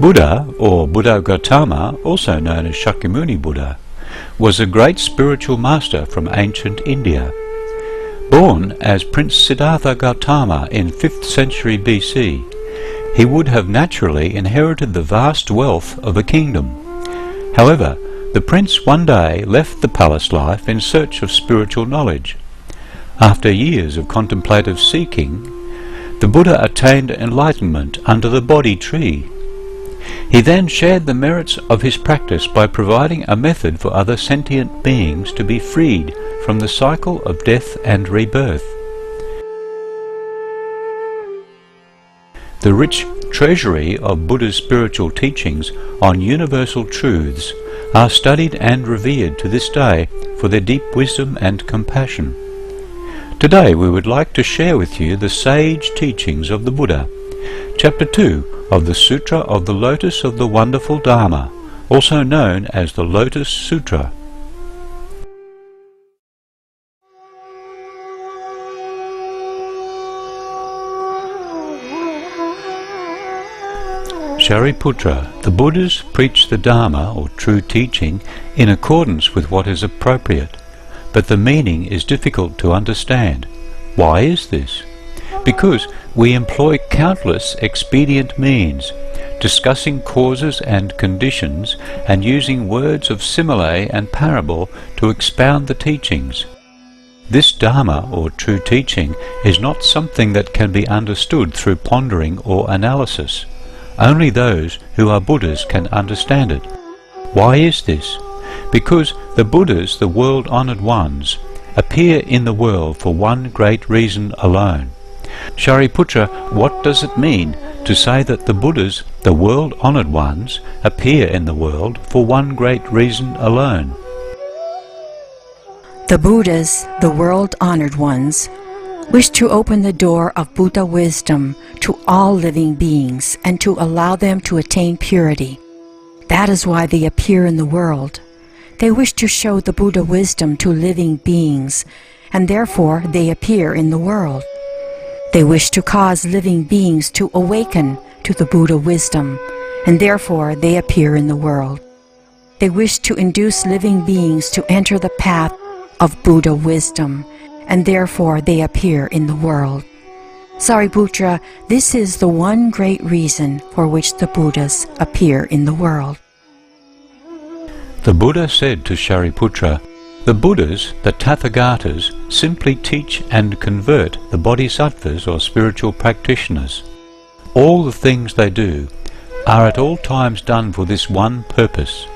Buddha, or Buddha Gautama, also known as Shakyamuni Buddha, was a great spiritual master from ancient India. Born as Prince Siddhartha Gautama in 5th century BC, he would have naturally inherited the vast wealth of a kingdom. However, the prince one day left the palace life in search of spiritual knowledge. After years of contemplative seeking, the Buddha attained enlightenment under the Bodhi tree. He then shared the merits of his practice by providing a method for other sentient beings to be freed from the cycle of death and rebirth. The rich treasury of Buddha's spiritual teachings on universal truths are studied and revered to this day for their deep wisdom and compassion. Today we would like to share with you the sage teachings of the Buddha, Chapter 2 of the Sutra of the Lotus of the Wonderful Dharma, also known as the Lotus Sutra. Shariputra, the Buddhas preach the Dharma, or true teaching, in accordance with what is appropriate, but the meaning is difficult to understand. Why is this? Because we employ countless expedient means, discussing causes and conditions, and using words of simile and parable to expound the teachings. This Dharma, or true teaching, is not something that can be understood through pondering or analysis. Only those who are Buddhas can understand it. Why is this? Because the Buddhas, the world-honoured ones, appear in the world for one great reason alone. Shariputra, what does it mean to say that the Buddhas, the world-honoured ones, appear in the world for one great reason alone? The Buddhas, the world-honoured ones, wish to open the door of Buddha wisdom to all living beings and to allow them to attain purity. That is why they appear in the world. They wish to show the Buddha wisdom to living beings, and therefore they appear in the world. They wish to cause living beings to awaken to the Buddha wisdom, and therefore they appear in the world. They wish to induce living beings to enter the path of Buddha wisdom, and therefore they appear in the world. Sariputra, this is the one great reason for which the Buddhas appear in the world. The Buddha said to Shariputra, the Buddhas, the Tathagatas, simply teach and convert the bodhisattvas or spiritual practitioners. All the things they do are at all times done for this one purpose.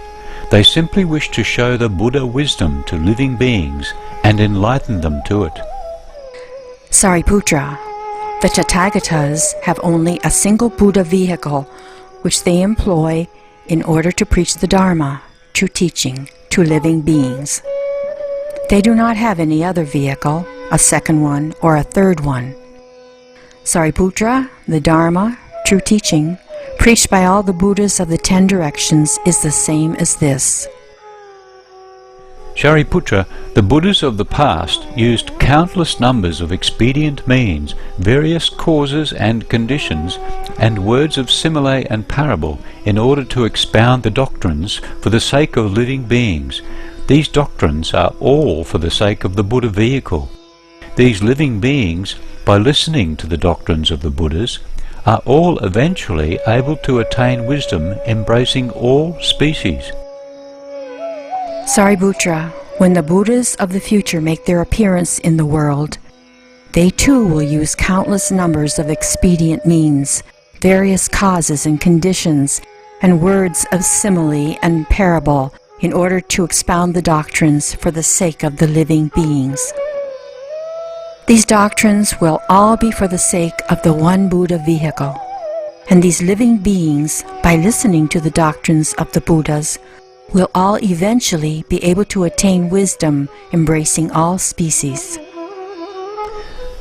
They simply wish to show the Buddha wisdom to living beings and enlighten them to it. Sariputra, the Tathagatas have only a single Buddha vehicle which they employ in order to preach the Dharma, true teaching, to living beings. They do not have any other vehicle, a second one or a third one. Sariputra, the Dharma, true teaching, preached by all the Buddhas of the 10 directions is the same as this. Shariputra, the Buddhas of the past used countless numbers of expedient means, various causes and conditions, and words of simile and parable in order to expound the doctrines for the sake of living beings. These doctrines are all for the sake of the Buddha vehicle. These living beings, by listening to the doctrines of the Buddhas, are all eventually able to attain wisdom embracing all species. Sariputra, when the Buddhas of the future make their appearance in the world, they too will use countless numbers of expedient means, various causes and conditions, and words of simile and parable in order to expound the doctrines for the sake of the living beings. These doctrines will all be for the sake of the one Buddha vehicle, and these living beings, by listening to the doctrines of the Buddhas, will all eventually be able to attain wisdom embracing all species.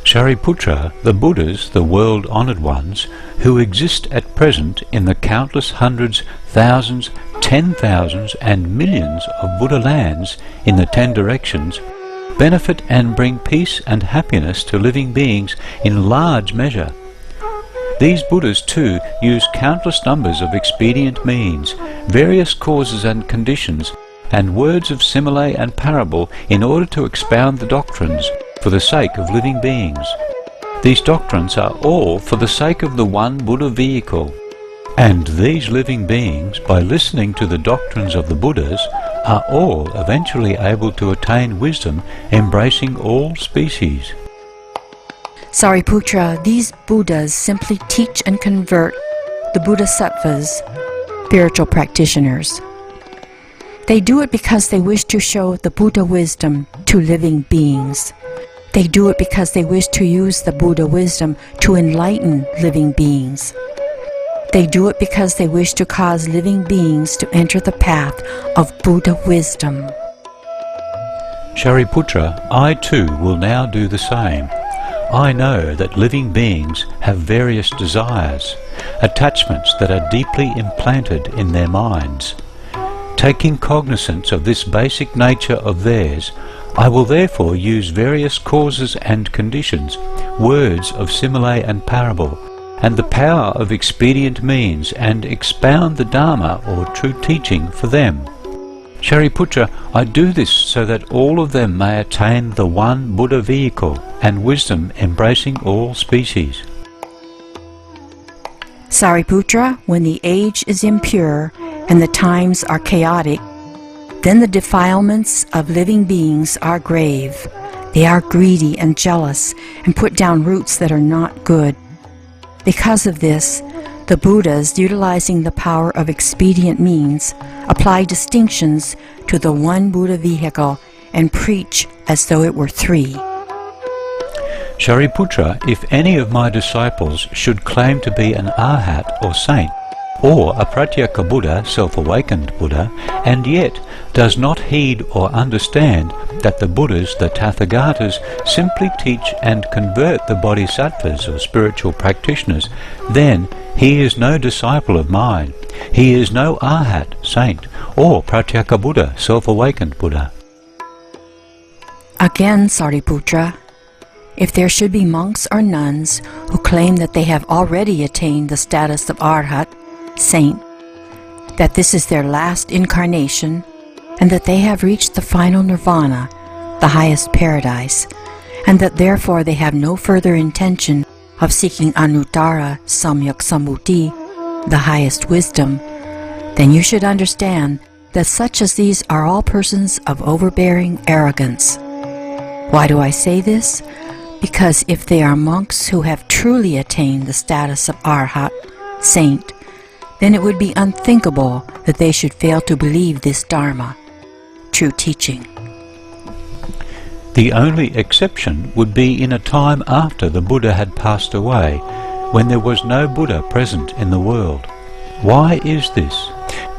Shariputra, the Buddhas, the world-honoured ones, who exist at present in the countless hundreds, thousands, 10,000s and millions of Buddha lands in the 10 directions, benefit and bring peace and happiness to living beings in large measure. These Buddhas too use countless numbers of expedient means, various causes and conditions, and words of simile and parable in order to expound the doctrines for the sake of living beings. These doctrines are all for the sake of the one Buddha vehicle. And these living beings, by listening to the doctrines of the Buddhas, are all eventually able to attain wisdom, embracing all species. Sariputra, these Buddhas simply teach and convert the Bodhisattvas, spiritual practitioners. They do it because they wish to show the Buddha wisdom to living beings. They do it because they wish to use the Buddha wisdom to enlighten living beings. They do it because they wish to cause living beings to enter the path of Buddha wisdom. Shariputra, I too will now do the same. I know that living beings have various desires, attachments that are deeply implanted in their minds. Taking cognizance of this basic nature of theirs, I will therefore use various causes and conditions, words of simile and parable, and the power of expedient means, and expound the Dharma or true teaching for them. Shariputra, I do this so that all of them may attain the one Buddha vehicle and wisdom embracing all species. Sariputra, when the age is impure and the times are chaotic, then the defilements of living beings are grave. They are greedy and jealous and put down roots that are not good. Because of this, the Buddhas, utilizing the power of expedient means, apply distinctions to the one Buddha vehicle and preach as though it were three. Shariputra, if any of my disciples should claim to be an arhat or saint, or a pratyeka Buddha, self-awakened Buddha, and yet does not heed or understand that the Buddhas, the Tathagatas, simply teach and convert the bodhisattvas or spiritual practitioners, then he is no disciple of mine. He is no arhat, saint, or pratyeka Buddha, self-awakened Buddha. Again, Sariputra, if there should be monks or nuns who claim that they have already attained the status of arhat, saint, that this is their last incarnation, and that they have reached the final nirvana, the highest paradise, and that therefore they have no further intention of seeking anuttara samyak sambuddhi, the highest wisdom, then you should understand that such as these are all persons of overbearing arrogance. Why do I say this? Because if they are monks who have truly attained the status of arhat, saint, then it would be unthinkable that they should fail to believe this Dharma, true teaching. The only exception would be in a time after the Buddha had passed away, when there was no Buddha present in the world. Why is this?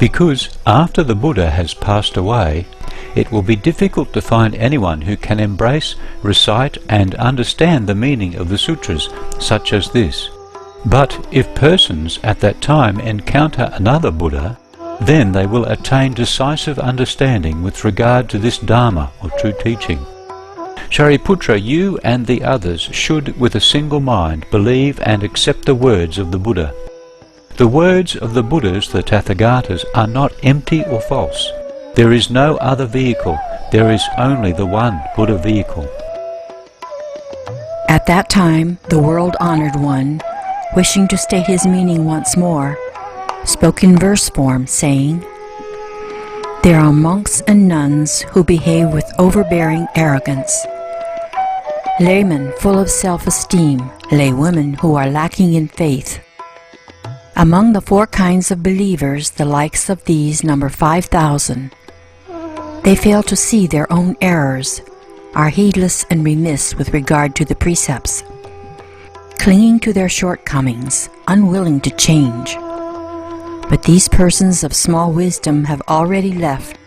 Because after the Buddha has passed away, it will be difficult to find anyone who can embrace, recite, and understand the meaning of the sutras, such as this. But if persons at that time encounter another Buddha, then they will attain decisive understanding with regard to this Dharma or true teaching. Shariputra, you and the others should with a single mind believe and accept the words of the Buddha. The words of the Buddhas, the Tathagatas, are not empty or false. There is no other vehicle. There is only the one Buddha vehicle. At that time, the world-honored one, wishing to state his meaning once more, spoke in verse form, saying, "There are monks and nuns who behave with overbearing arrogance, laymen full of self-esteem, laywomen who are lacking in faith. Among the 4 kinds of believers, the likes of these number 5,000. They fail to see their own errors, are heedless and remiss with regard to the precepts, clinging to their shortcomings, unwilling to change. But these persons of small wisdom have already left.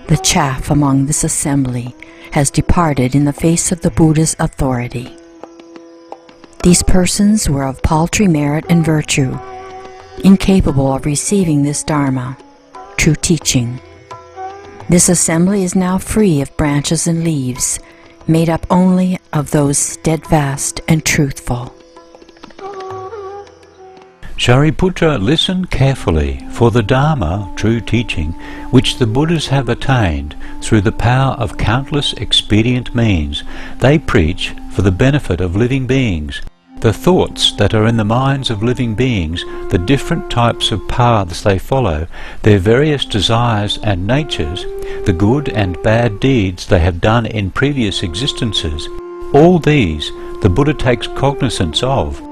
The chaff among this assembly has departed in the face of the Buddha's authority. These persons were of paltry merit and virtue, incapable of receiving this Dharma, true teaching. This assembly is now free of branches and leaves, made up only of those steadfast and truthful." Shariputra, listen carefully, for the Dharma, true teaching, which the Buddhas have attained through the power of countless expedient means, they preach for the benefit of living beings. The thoughts that are in the minds of living beings, the different types of paths they follow, their various desires and natures, the good and bad deeds they have done in previous existences, all these the Buddha takes cognizance of,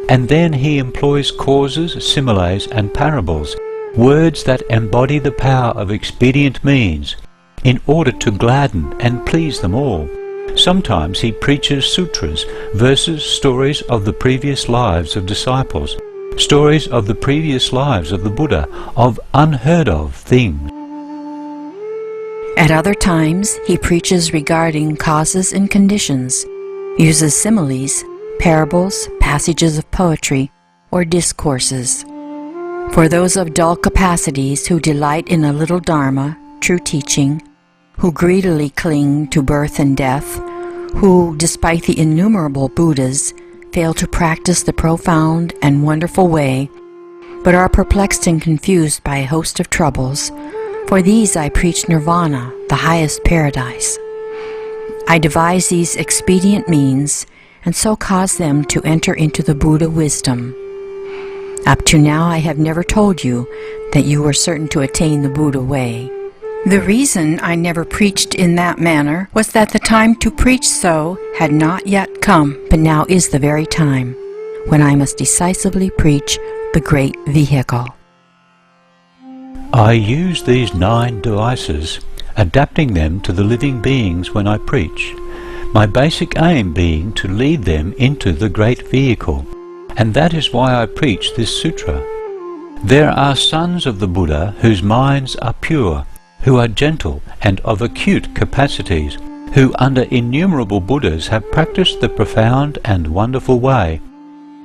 and then he employs causes, similes and parables, words that embody the power of expedient means, in order to gladden and please them all. Sometimes he preaches sutras, verses, stories of the previous lives of disciples, stories of the previous lives of the Buddha, of unheard of things. At other times, he preaches regarding causes and conditions, uses similes, parables, passages of poetry, or discourses. For those of dull capacities who delight in a little Dharma, true teaching, who greedily cling to birth and death, who, despite the innumerable Buddhas, fail to practice the profound and wonderful way, but are perplexed and confused by a host of troubles, for these I preach nirvana, the highest paradise. I devise these expedient means, and so cause them to enter into the Buddha wisdom. Up to now I have never told you that you were certain to attain the Buddha way. The reason I never preached in that manner was that the time to preach so had not yet come, but now is the very time when I must decisively preach the great vehicle. I use these 9 devices, adapting them to the living beings when I preach, my basic aim being to lead them into the great vehicle, and that is why I preach this sutra. There are sons of the Buddha whose minds are pure, who are gentle and of acute capacities, who under innumerable Buddhas have practiced the profound and wonderful way.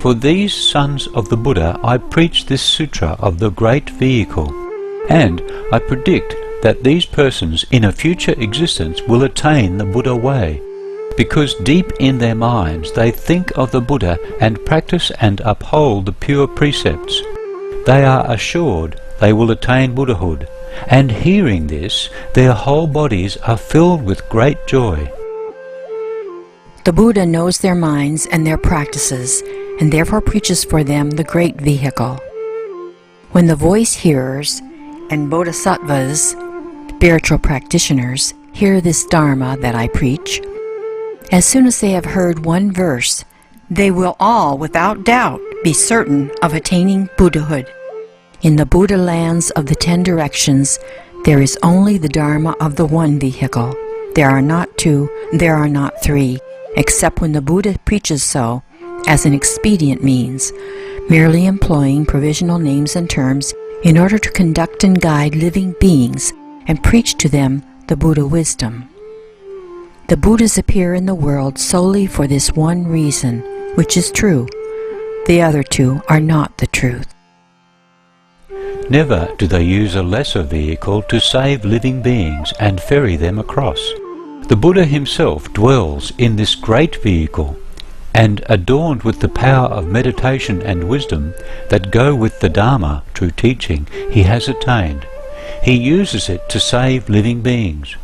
For these sons of the Buddha I preach this sutra of the great vehicle, and I predict that these persons in a future existence will attain the Buddha way, because deep in their minds they think of the Buddha and practice and uphold the pure precepts. They are assured they will attain Buddhahood, and hearing this, their whole bodies are filled with great joy. The Buddha knows their minds and their practices, and therefore preaches for them the great vehicle. When the voice hearers and bodhisattvas, spiritual practitioners, hear this Dharma that I preach, as soon as they have heard one verse, they will all, without doubt, be certain of attaining Buddhahood. In the Buddha lands of the 10 directions, there is only the Dharma of the one vehicle. There are not 2, there are not 3, except when the Buddha preaches so, as an expedient means, merely employing provisional names and terms in order to conduct and guide living beings and preach to them the Buddha wisdom. The Buddhas appear in the world solely for this one reason, which is true. The other 2 are not the truth. Never do they use a lesser vehicle to save living beings and ferry them across. The Buddha himself dwells in this great vehicle, and adorned with the power of meditation and wisdom that go with the Dharma, true teaching, he has attained. He uses it to save living beings.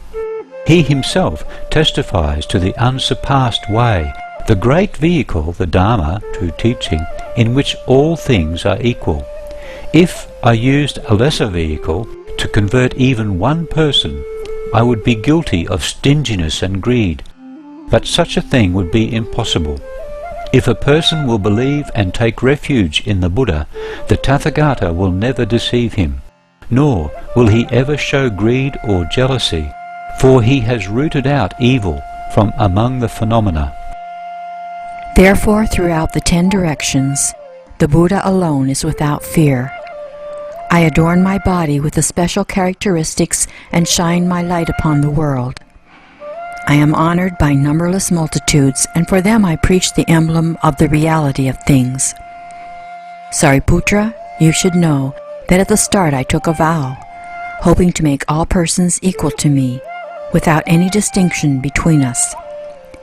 He himself testifies to the unsurpassed way, the great vehicle, the Dharma, true teaching, in which all things are equal. If I used a lesser vehicle to convert even one person, I would be guilty of stinginess and greed, but such a thing would be impossible. If a person will believe and take refuge in the Buddha, the Tathagata will never deceive him, nor will he ever show greed or jealousy, for he has rooted out evil from among the phenomena. Therefore, throughout the 10 directions, the Buddha alone is without fear. I adorn my body with the special characteristics and shine my light upon the world. I am honored by numberless multitudes, and for them I preach the emblem of the reality of things. Sariputra, you should know that at the start I took a vow, hoping to make all persons equal to me, without any distinction between us,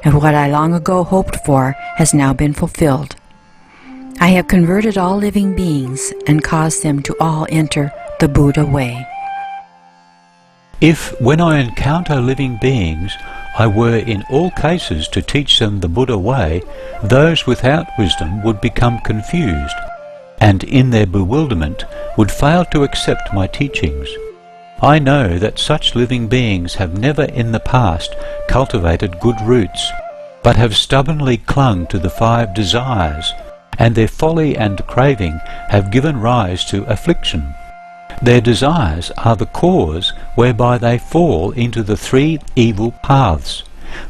and what I long ago hoped for has now been fulfilled. I have converted all living beings and caused them to all enter the Buddha way. If, when I encounter living beings, I were in all cases to teach them the Buddha way, those without wisdom would become confused, and in their bewilderment would fail to accept my teachings. I know that such living beings have never in the past cultivated good roots, but have stubbornly clung to the 5 desires, and their folly and craving have given rise to affliction. Their desires are the cause whereby they fall into the 3 evil paths,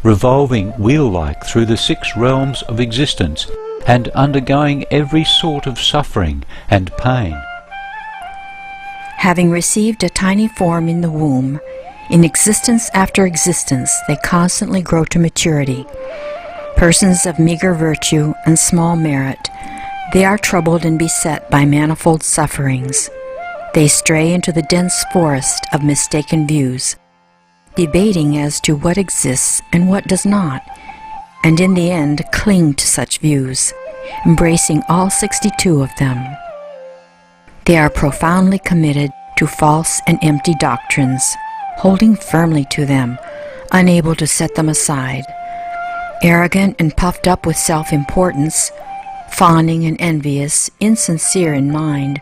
revolving wheel-like through the 6 realms of existence, and undergoing every sort of suffering and pain. Having received a tiny form in the womb, in existence after existence they constantly grow to maturity. Persons of meager virtue and small merit, they are troubled and beset by manifold sufferings. They stray into the dense forest of mistaken views, debating as to what exists and what does not, and in the end cling to such views, embracing all 62 of them. They are profoundly committed to false and empty doctrines, holding firmly to them, unable to set them aside. Arrogant and puffed up with self-importance, fawning and envious, insincere in mind,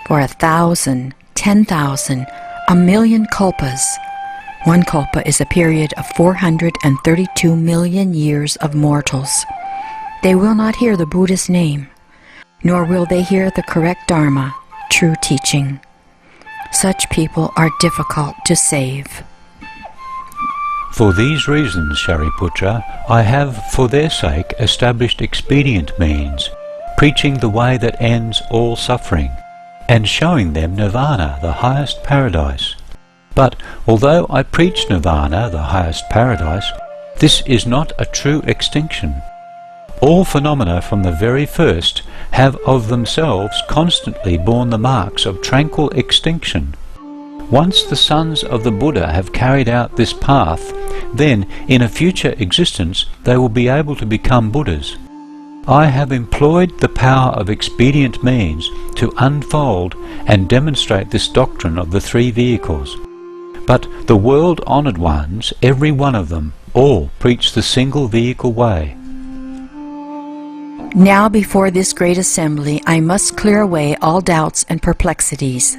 for 1,000, 10,000, 1,000,000 kalpas. One kalpa is a period of 432 million years of mortals. They will not hear the Buddha's name, nor will they hear the correct Dharma, true teaching. Such people are difficult to save. For these reasons, Shariputra, I have for their sake established expedient means, preaching the way that ends all suffering, and showing them nirvana, the highest paradise. But although I preach nirvana, the highest paradise, this is not a true extinction. All phenomena from the very first have of themselves constantly borne the marks of tranquil extinction. Once the sons of the Buddha have carried out this path, then in a future existence they will be able to become Buddhas. I have employed the power of expedient means to unfold and demonstrate this doctrine of the 3 vehicles. But the world-honoured ones, every one of them, all preach the single vehicle way. Now before this great assembly I must clear away all doubts and perplexities.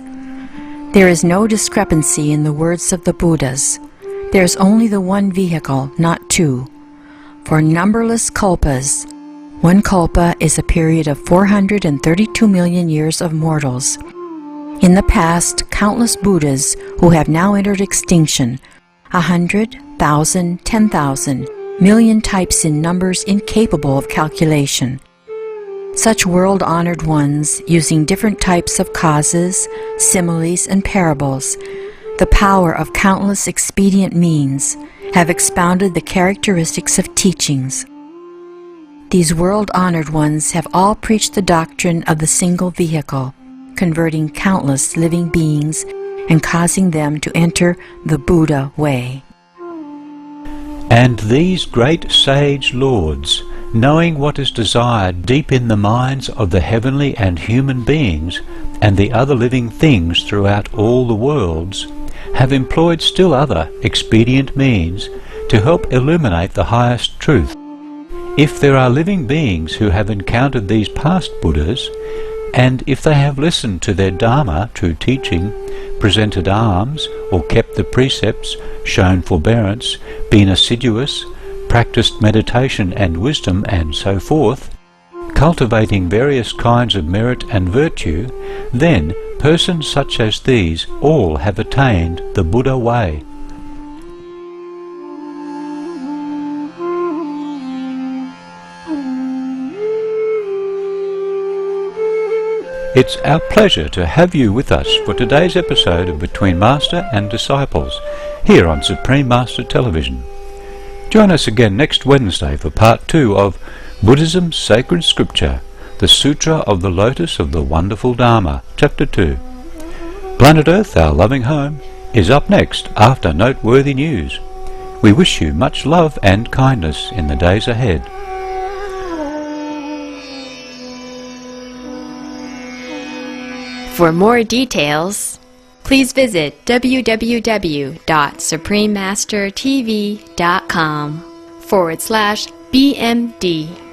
There is no discrepancy in the words of the Buddhas. There is only the one vehicle, not 2. For numberless kalpas, one kalpa is a period of 432 million years of mortals. In the past, countless Buddhas who have now entered extinction, 100, 1,000, 10,000, million types in numbers incapable of calculation. Such world-honored ones, using different types of causes, similes, and parables, the power of countless expedient means, have expounded the characteristics of teachings. These world-honored ones have all preached the doctrine of the single vehicle, converting countless living beings and causing them to enter the Buddha way. And these great sage lords, knowing what is desired deep in the minds of the heavenly and human beings and the other living things throughout all the worlds, have employed still other expedient means to help illuminate the highest truth. If there are living beings who have encountered these past Buddhas, and if they have listened to their Dharma, true teaching, presented alms, or kept the precepts, shown forbearance, been assiduous, practiced meditation and wisdom, and so forth, cultivating various kinds of merit and virtue, then persons such as these all have attained the Buddha way. It's our pleasure to have you with us for today's episode of Between Master and Disciples, here on Supreme Master Television. Join us again next Wednesday for Part 2 of Buddhism's Sacred Scripture, the Sutra of the Lotus of the Wonderful Dharma, Chapter 2. Planet Earth, our loving home, is up next after noteworthy news. We wish you much love and kindness in the days ahead. For more details, please visit www.suprememastertv.com/BMD.